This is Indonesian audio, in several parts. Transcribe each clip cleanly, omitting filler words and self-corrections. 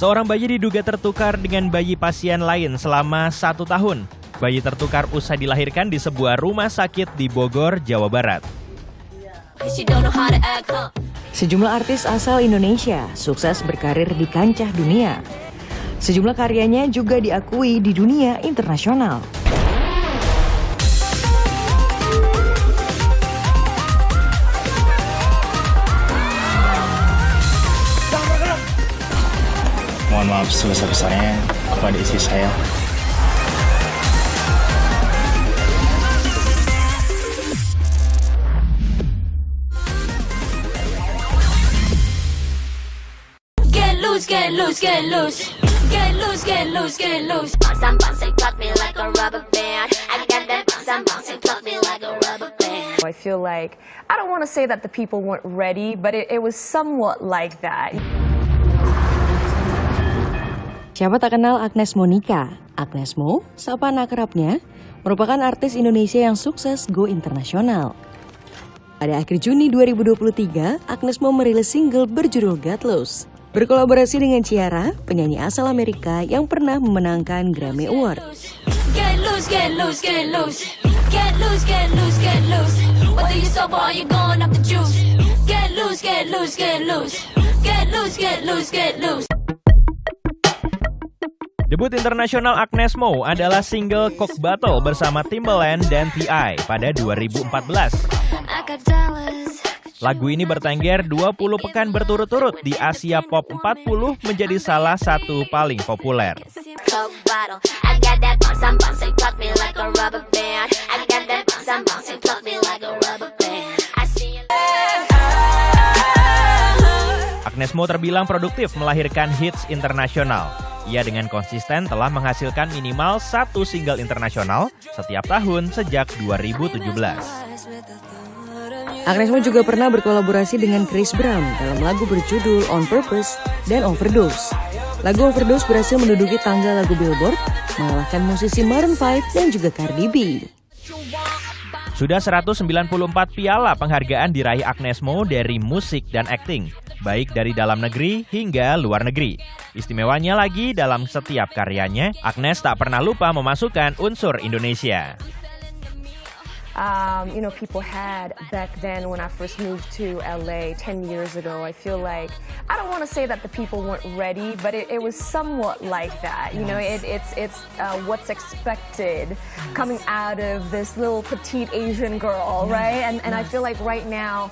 Seorang bayi diduga tertukar dengan bayi pasien lain selama 1 tahun. Bayi tertukar usai dilahirkan di sebuah rumah sakit di Bogor, Jawa Barat. Sejumlah artis asal Indonesia sukses berkarir di kancah dunia. Sejumlah karyanya juga diakui di dunia internasional. Mohon maaf sebesar-besarnya kepada istri saya. Get loose, get loose, get loose. Get loose, get loose, get loose. Bounce and bounce and cut me like a rubber band. I got that bounce and bounce and cut me like a rubber band. I feel like, I don't want to say that the people weren't ready, but it was somewhat like that. Siapa tak kenal Agnes Monica? Agnes Mo, sapaan akrabnya, merupakan artis Indonesia yang sukses go internasional. Pada akhir Juni 2023, Agnes Mo merilis single berjudul Get Loose. Berkolaborasi dengan Ciara, penyanyi asal Amerika yang pernah memenangkan Grammy Award. Get loose, get loose, get loose. Get loose, get loose, get loose. Whether you sober or you going up the juice. Get loose, get loose, get loose. Get loose, get loose, get loose. Debut internasional Agnes Mo adalah single Coke Battle bersama Timbaland dan T.I. pada 2014. Lagu ini bertengger 20 pekan berturut-turut di Asia Pop 40 menjadi salah satu paling populer. Agnes Mo terbilang produktif melahirkan hits internasional. Ia dengan konsisten telah menghasilkan minimal 1 single internasional setiap tahun sejak 2017. Agnes Mo juga pernah berkolaborasi dengan Chris Brown dalam lagu berjudul On Purpose dan Overdose. Lagu Overdose berhasil menduduki tangga lagu Billboard, mengalahkan musisi Maroon 5 dan juga Cardi B. Sudah 194 piala penghargaan diraih Agnes Mo dari musik dan akting, baik dari dalam negeri hingga luar negeri. Istimewanya lagi, dalam setiap karyanya, Agnes tak pernah lupa memasukkan unsur Indonesia. People had back then when I first moved to LA 10 years ago, I feel like, I don't want to say that the people weren't ready, but it was somewhat like that. You know, it's what's expected coming out of this little petite Asian girl, right? And I feel like right now,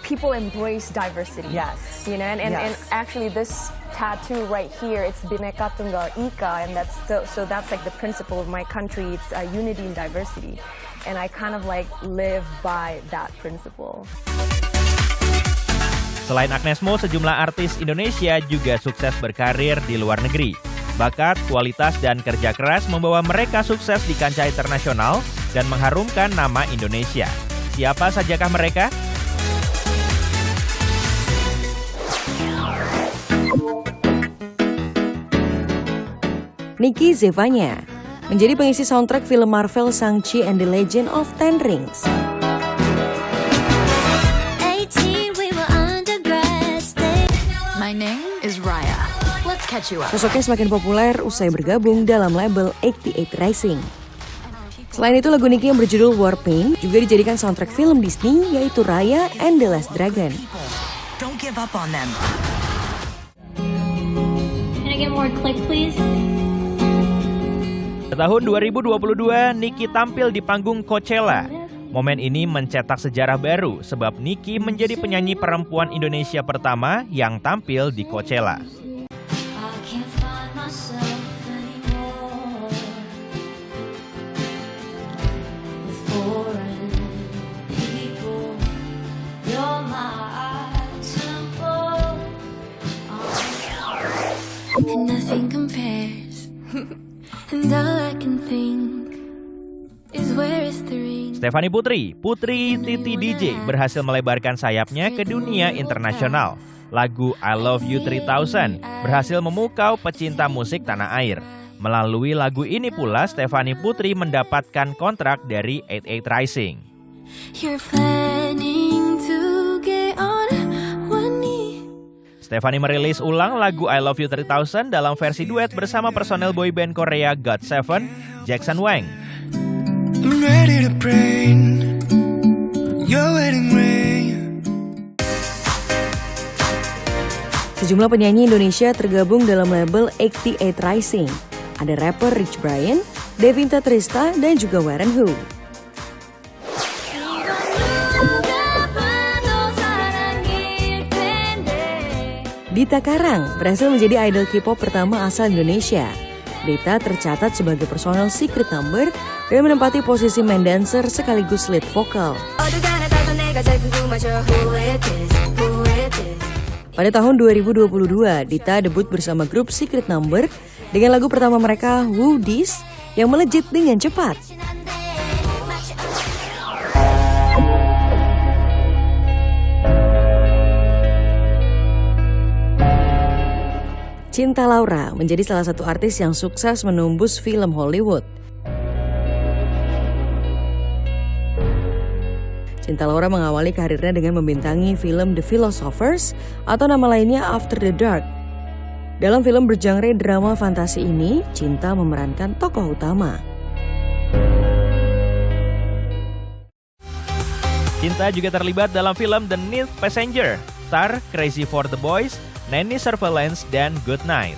people embrace diversity. Yes. You know, and actually this tattoo right here, it's Bhinneka Tunggal Ika, and that's like the principle of my country. It's unity and diversity, and I kind of like live by that principle. Selain Agnes Mo, sejumlah artis Indonesia juga sukses berkarir di luar negeri. Bakat, kualitas, dan kerja keras membawa mereka sukses di kancah internasional dan mengharumkan nama Indonesia. Siapa sajakah mereka? Nikki Zevanya menjadi pengisi soundtrack film Marvel Shang-Chi and the Legend of Ten Rings. My name is Raya. Let's catch you up. Sosoknya semakin populer usai bergabung dalam label 88 Rising. Selain itu, lagu Nikki yang berjudul Warpaint juga dijadikan soundtrack film Disney, yaitu Raya and the Last Dragon. Don't give up on them. Can I get more click, please? Tahun 2022, Nikki tampil di panggung Coachella. Momen ini mencetak sejarah baru sebab Nikki menjadi penyanyi perempuan Indonesia pertama yang tampil di Coachella. Nothing compares. And all I can think is where is the ring. Stefanie Putri Titi DJ berhasil melebarkan sayapnya ke dunia internasional. Lagu I Love You 3000 berhasil memukau pecinta musik tanah air. Melalui lagu ini pula Stefanie Putri mendapatkan kontrak dari 88 Rising. Stefanie merilis ulang lagu I Love You 3000 dalam versi duet bersama personel boyband Korea GOT7, Jackson Wang. I'm ready to bring your wedding ring. Sejumlah penyanyi Indonesia tergabung dalam label 88 Rising. Ada rapper Rich Brian, Devinta Trista, dan juga Warren Hu. Dita Karang berhasil menjadi idol K-pop pertama asal Indonesia. Dita tercatat sebagai personel Secret Number dan menempati posisi main dancer sekaligus lead vokal. Pada tahun 2022, Dita debut bersama grup Secret Number dengan lagu pertama mereka, Who Dis, yang melejit dengan cepat. Cinta Laura menjadi salah satu artis yang sukses menembus film Hollywood. Cinta Laura mengawali karirnya dengan membintangi film The Philosophers atau nama lainnya After the Dark. Dalam film bergenre drama fantasi ini, Cinta memerankan tokoh utama. Cinta juga terlibat dalam film The Ninth Passenger, Star, Crazy for the Boys, Nanny Surveillance, dan Good Night.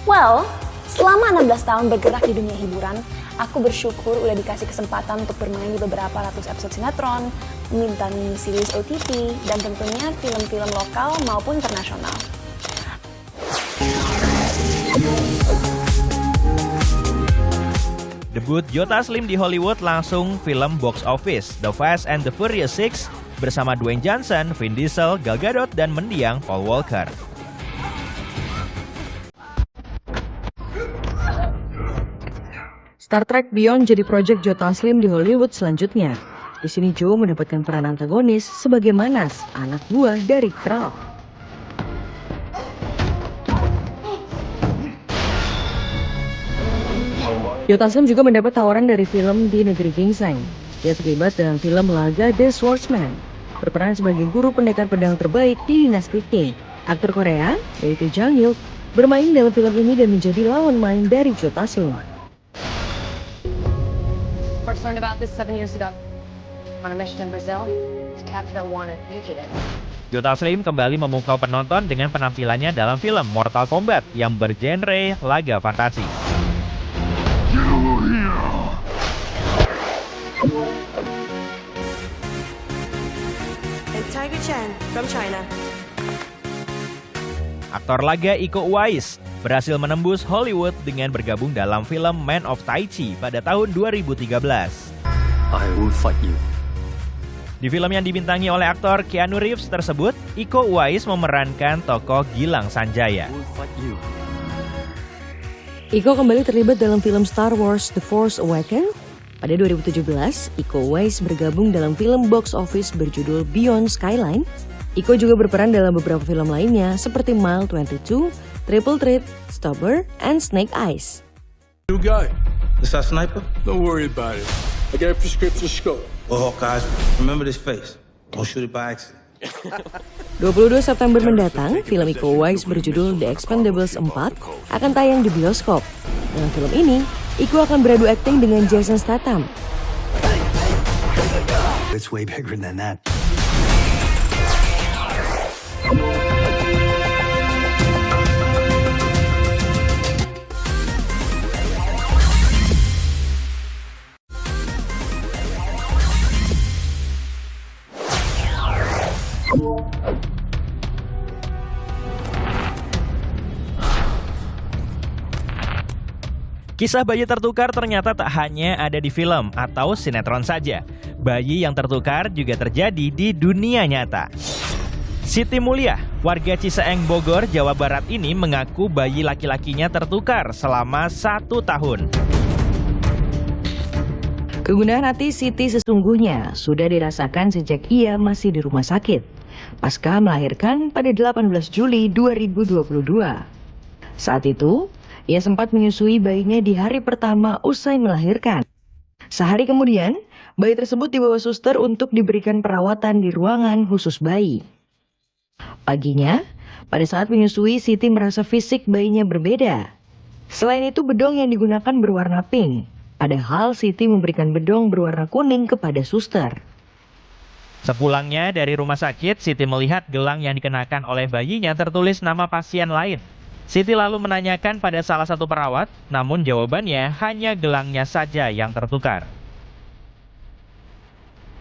Well, selama 16 tahun bergerak di dunia hiburan, aku bersyukur udah dikasih kesempatan untuk bermain di beberapa ratus episode sinetron, membintangi series OTT, dan tentunya film-film lokal maupun internasional. Debut Joe Taslim di Hollywood langsung film box office, The Fast and the Furious 6, bersama Dwayne Johnson, Vin Diesel, Gal Gadot, dan mendiang Paul Walker. Star Trek Beyond jadi proyek Joe Taslim di Hollywood selanjutnya. Di sini Joe mendapatkan peran antagonis sebagai Manas, anak buah dari Kral. Joe Taslim juga mendapat tawaran dari film Di Negeri Ginseng. Dia terlibat dalam film laga The Swordsman, berperan sebagai guru pendekar pedang terbaik di dinasti Qing. Aktor Korea, yaitu Jang Hyuk, bermain dalam film ini dan menjadi lawan main dari Joe Taslim. First learned about this 7 years ago. On a mission in Brazil, to capture a wanted fugitive. Joe Taslim kembali memukau penonton dengan penampilannya dalam film Mortal Kombat yang bergenre laga fantasi. And Tiger Chen from China. Aktor laga Iko Uwais berhasil menembus Hollywood dengan bergabung dalam film Man of Tai Chi pada tahun 2013. I will fight you. Di film yang dibintangi oleh aktor Keanu Reeves tersebut, Iko Uwais memerankan tokoh Gilang Sanjaya. Iko kembali terlibat dalam film Star Wars The Force Awakens. Pada 2017, Iko Uwais bergabung dalam film box office berjudul Beyond Skyline. Iko juga berperan dalam beberapa film lainnya seperti Mile 22, Triple Threat, Stopper, and Snake Eyes. New guy. Is that sniper? Don't worry about it. I got a prescription scope. Well, guys, remember this face. Don't shoot it by accident. 22 September mendatang, film Iko Uwais berjudul The Expendables 4 akan tayang di bioskop. Dalam film ini, Iko akan beradu akting dengan Jason Statham. It's way bigger than that. Kisah bayi tertukar ternyata tak hanya ada di film atau sinetron saja. Bayi yang tertukar juga terjadi di dunia nyata. Siti Mulia, warga Ciseeng, Bogor, Jawa Barat ini mengaku bayi laki-lakinya tertukar selama 1 tahun. Kegundahan hati Siti sesungguhnya sudah dirasakan sejak ia masih di rumah sakit, pasca melahirkan pada 18 Juli 2022. Saat itu, ia sempat menyusui bayinya di hari pertama usai melahirkan. Sehari kemudian, bayi tersebut dibawa suster untuk diberikan perawatan di ruangan khusus bayi. Paginya, Pada saat menyusui, Siti merasa fisik bayinya berbeda. Selain itu, bedong yang digunakan berwarna pink. Padahal Siti memberikan bedong berwarna kuning kepada suster. Sepulangnya dari rumah sakit, Siti melihat gelang yang dikenakan oleh bayinya tertulis nama pasien lain. Siti lalu menanyakan pada salah satu perawat, namun jawabannya hanya gelangnya saja yang tertukar.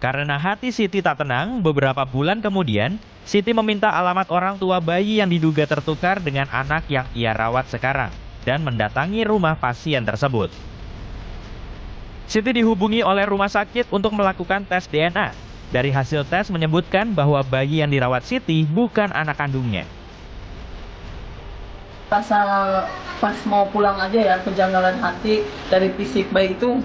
Karena hati Siti tak tenang, beberapa bulan kemudian, Siti meminta alamat orang tua bayi yang diduga tertukar dengan anak yang ia rawat sekarang dan mendatangi rumah pasien tersebut. Siti dihubungi oleh rumah sakit untuk melakukan tes DNA. Dari hasil tes menyebutkan bahwa bayi yang dirawat Siti bukan anak kandungnya. Pas mau pulang aja ya, kejanggalan hati dari fisik bayi itu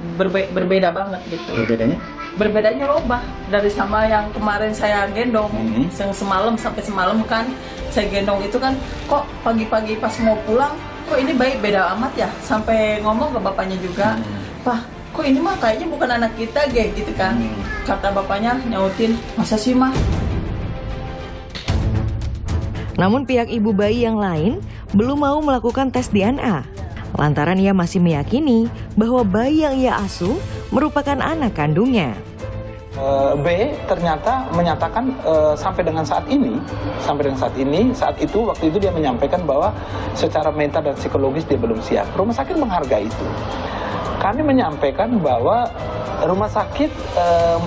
berbeda banget gitu. Bedanya? Berbedanya robah dari sama yang kemarin saya gendong, yang semalam sampai semalam kan saya gendong itu kan, kok pagi-pagi pas mau pulang, kok ini bayi beda amat ya, sampai ngomong ke bapaknya juga, Pak, kok ini mah kayaknya bukan anak kita gitu kan. Kata bapaknya nyautin, masa sih mah? Namun pihak ibu bayi yang lain belum mau melakukan tes DNA. Lantaran ia masih meyakini bahwa bayi yang ia asuh merupakan anak kandungnya. B ternyata menyatakan sampai dengan saat ini, saat itu waktu itu dia menyampaikan bahwa secara mental dan psikologis dia belum siap. Rumah sakit menghargai itu. Kami menyampaikan bahwa rumah sakit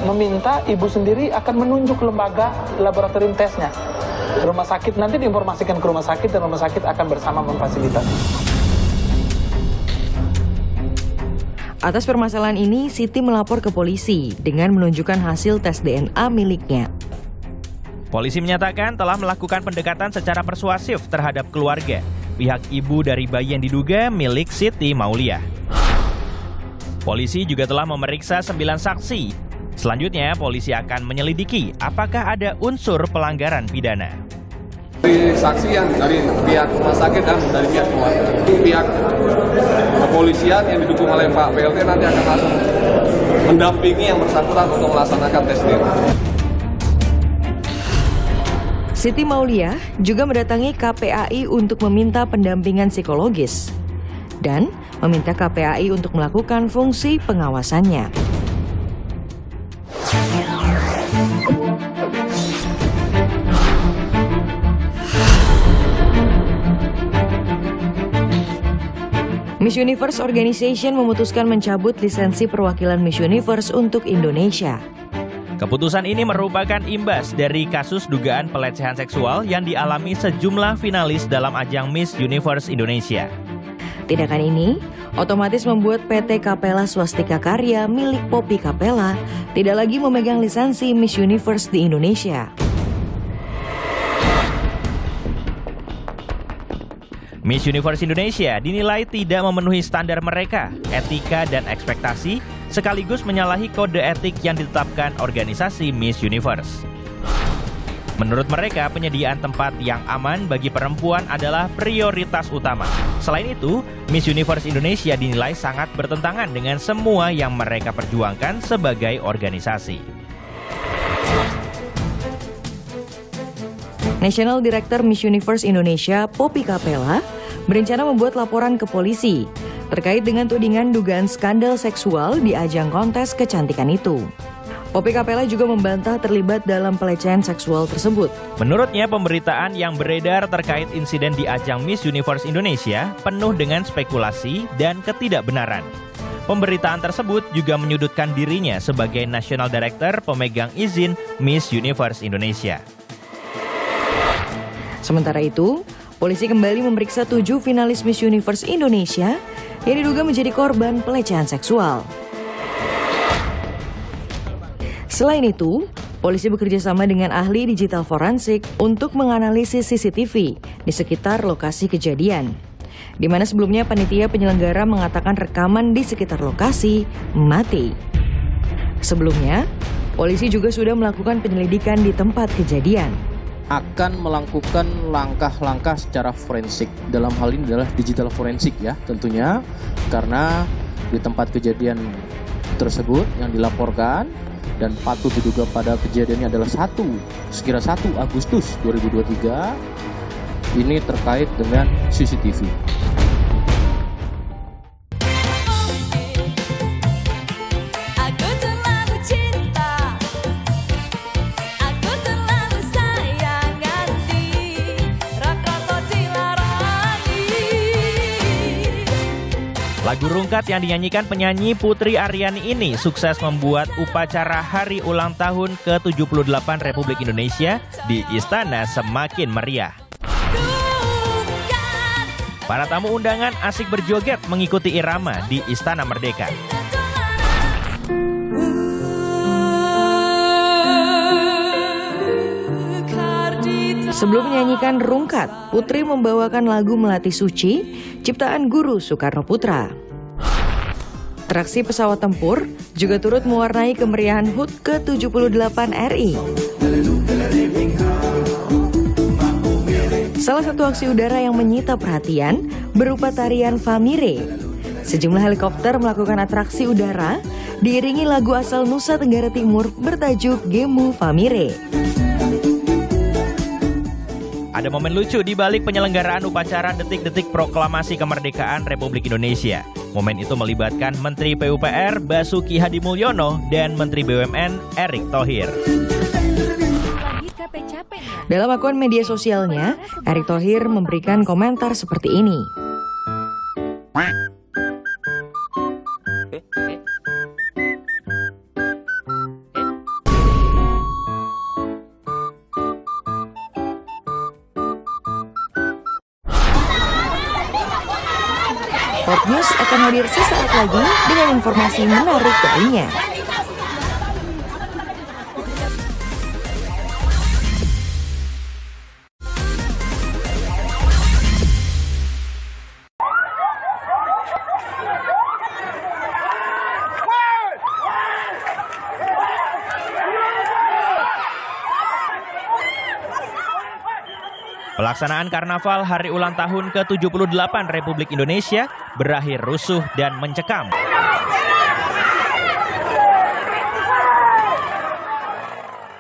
meminta ibu sendiri akan menunjuk lembaga laboratorium tesnya. Rumah sakit nanti diinformasikan ke rumah sakit dan rumah sakit akan bersama memfasilitasi. Atas permasalahan ini, Siti melapor ke polisi dengan menunjukkan hasil tes DNA miliknya. Polisi menyatakan telah melakukan pendekatan secara persuasif terhadap keluarga, pihak ibu dari bayi yang diduga milik Siti Mauliah. Polisi juga telah memeriksa 9 saksi. Selanjutnya, polisi akan menyelidiki apakah ada unsur pelanggaran pidana. Dari saksi yang dari pihak rumah sakit dan dari pihak keluarga, pihak kepolisian yang didukung oleh Pak PLT nanti akan langsung mendampingi yang bersangkutan untuk melaksanakan tes DNA. Siti Mauliah juga mendatangi KPAI untuk meminta pendampingan psikologis dan meminta KPAI untuk melakukan fungsi pengawasannya. Miss Universe Organization memutuskan mencabut lisensi perwakilan Miss Universe untuk Indonesia. Keputusan ini merupakan imbas dari kasus dugaan pelecehan seksual yang dialami sejumlah finalis dalam ajang Miss Universe Indonesia. Tindakan ini otomatis membuat PT Capella Swastika Karya milik Poppy Capella tidak lagi memegang lisensi Miss Universe di Indonesia. Miss Universe Indonesia dinilai tidak memenuhi standar mereka, etika dan ekspektasi, sekaligus menyalahi kode etik yang ditetapkan organisasi Miss Universe. Menurut mereka, penyediaan tempat yang aman bagi perempuan adalah prioritas utama. Selain itu, Miss Universe Indonesia dinilai sangat bertentangan dengan semua yang mereka perjuangkan sebagai organisasi. National Director Miss Universe Indonesia, Poppy Capella, berencana membuat laporan ke polisi terkait dengan tudingan dugaan skandal seksual di ajang kontes kecantikan itu. Poppy Capella juga membantah terlibat dalam pelecehan seksual tersebut. Menurutnya, pemberitaan yang beredar terkait insiden di ajang Miss Universe Indonesia penuh dengan spekulasi dan ketidakbenaran. Pemberitaan tersebut juga menyudutkan dirinya sebagai National Director pemegang izin Miss Universe Indonesia. Sementara itu, polisi kembali memeriksa 7 finalis Miss Universe Indonesia yang diduga menjadi korban pelecehan seksual. Selain itu, polisi bekerja sama dengan ahli digital forensik untuk menganalisis CCTV di sekitar lokasi kejadian, di mana sebelumnya panitia penyelenggara mengatakan rekaman di sekitar lokasi mati. Sebelumnya, polisi juga sudah melakukan penyelidikan di tempat kejadian. Akan melakukan langkah-langkah secara forensik. Dalam hal ini adalah digital forensik ya tentunya, karena di tempat kejadian tersebut yang dilaporkan dan patut diduga pada kejadiannya adalah sekira 1 Agustus 2023 ini terkait dengan CCTV. Lagu Rungkat yang dinyanyikan penyanyi Putri Aryani ini sukses membuat upacara hari ulang tahun ke-78 Republik Indonesia di Istana semakin meriah. Para tamu undangan asik berjoget mengikuti irama di Istana Merdeka. Sebelum menyanyikan Rungkat, Putri membawakan lagu Melati Suci, ciptaan guru Soekarno Putra. Atraksi pesawat tempur juga turut mewarnai kemeriahan HUT ke-78 RI. Salah satu aksi udara yang menyita perhatian berupa tarian Famire. Sejumlah helikopter melakukan atraksi udara diiringi lagu asal Nusa Tenggara Timur bertajuk Gemu Famire. Ada momen lucu di balik penyelenggaraan upacara detik-detik proklamasi kemerdekaan Republik Indonesia. Momen itu melibatkan Menteri PUPR Basuki Hadimulyono dan Menteri BUMN Erick Thohir. Dalam akun media sosialnya, Erick Thohir memberikan komentar seperti ini. Pop News akan hadir sesaat lagi dengan informasi menarik lainnya. Pelaksanaan Karnaval Hari Ulang Tahun ke-78 Republik Indonesia berakhir rusuh dan mencekam.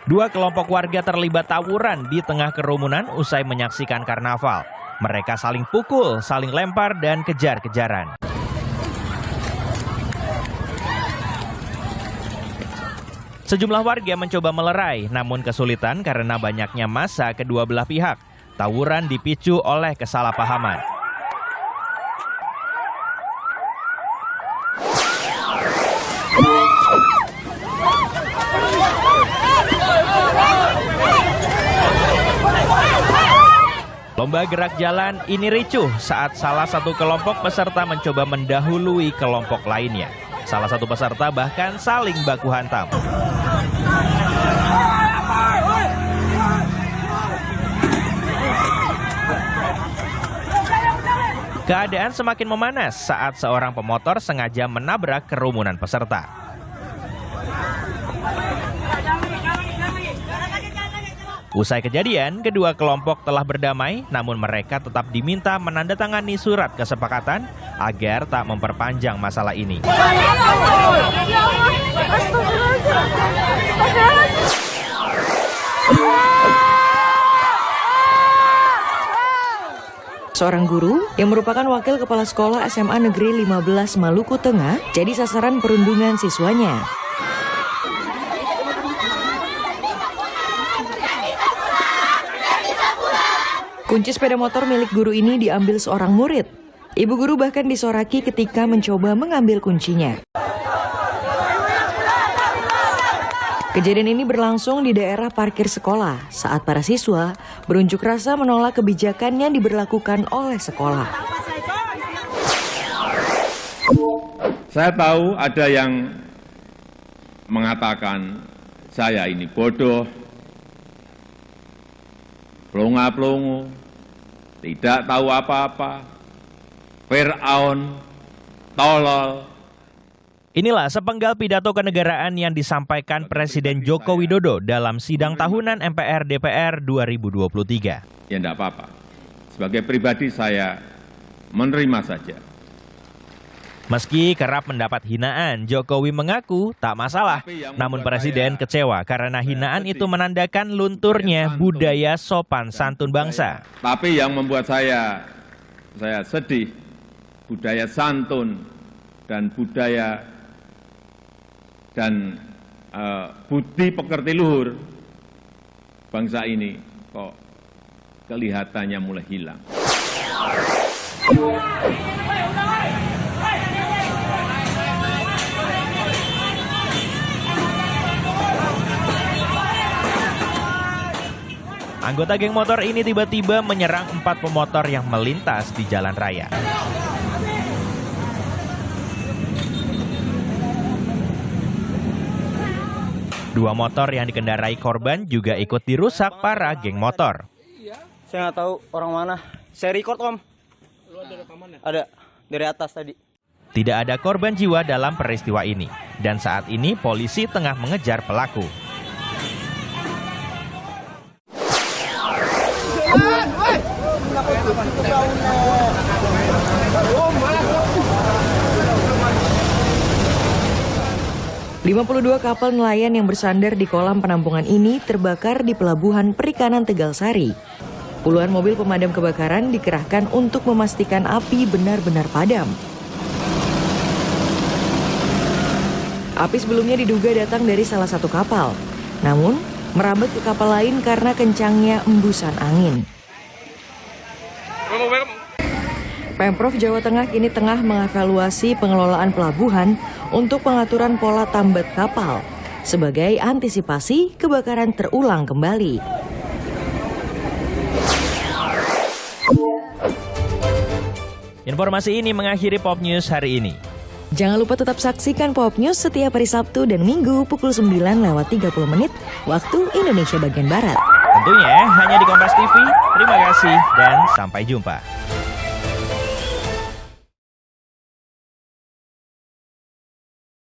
Dua kelompok warga terlibat tawuran di tengah kerumunan usai menyaksikan karnaval. Mereka saling pukul, saling lempar, dan kejar-kejaran. Sejumlah warga mencoba melerai, namun kesulitan karena banyaknya massa kedua belah pihak. Tawuran dipicu oleh kesalahpahaman. Lomba gerak jalan ini ricuh saat salah satu kelompok peserta mencoba mendahului kelompok lainnya. Salah satu peserta bahkan saling baku hantam. Keadaan semakin memanas saat seorang pemotor sengaja menabrak kerumunan peserta. Usai kejadian, kedua kelompok telah berdamai, namun mereka tetap diminta menandatangani surat kesepakatan agar tak memperpanjang masalah ini. Seorang guru yang merupakan wakil kepala sekolah SMA Negeri 15 Maluku Tengah jadi sasaran perundungan siswanya. Kunci sepeda motor milik guru ini diambil seorang murid. Ibu guru bahkan disoraki ketika mencoba mengambil kuncinya. Kejadian ini berlangsung di daerah parkir sekolah saat para siswa berunjuk rasa menolak kebijakan yang diberlakukan oleh sekolah. Saya tahu ada yang mengatakan saya ini bodoh, pelongo-pelongo, tidak tahu apa-apa, Fir'aun, tolol. Inilah sepenggal pidato kenegaraan yang disampaikan Presiden Joko Widodo dalam sidang tahunan MPR-DPR 2023. Ya enggak apa-apa. Sebagai pribadi saya menerima saja. Meski kerap mendapat hinaan, Jokowi mengaku tak masalah. Namun Presiden kecewa karena hinaan itu menandakan lunturnya budaya sopan santun bangsa. Tapi yang membuat saya sedih, budaya santun dan budaya dan budi pekerti luhur bangsa ini kok kelihatannya mulai hilang. Anggota geng motor ini tiba-tiba menyerang 4 pemotor yang melintas di jalan raya. Dua motor yang dikendarai korban juga ikut dirusak para geng motor. Saya nggak tahu orang mana. Saya record, Om. Ada dari atas tadi. Tidak ada korban jiwa dalam peristiwa ini. Dan saat ini polisi tengah mengejar pelaku. 52 kapal nelayan yang bersandar di kolam penampungan ini terbakar di Pelabuhan Perikanan Tegal Sari. Puluhan mobil pemadam kebakaran dikerahkan untuk memastikan api benar-benar padam. Api sebelumnya diduga datang dari salah satu kapal, namun merambat ke kapal lain karena kencangnya embusan angin. Pemprov Jawa Tengah kini tengah mengevaluasi pengelolaan pelabuhan untuk pengaturan pola tambat kapal sebagai antisipasi kebakaran terulang kembali. Informasi ini mengakhiri Pop News hari ini. Jangan lupa tetap saksikan Pop News setiap hari Sabtu dan Minggu pukul 9:30 waktu Indonesia bagian Barat. Tentunya hanya di Kompas TV. Terima kasih dan sampai jumpa.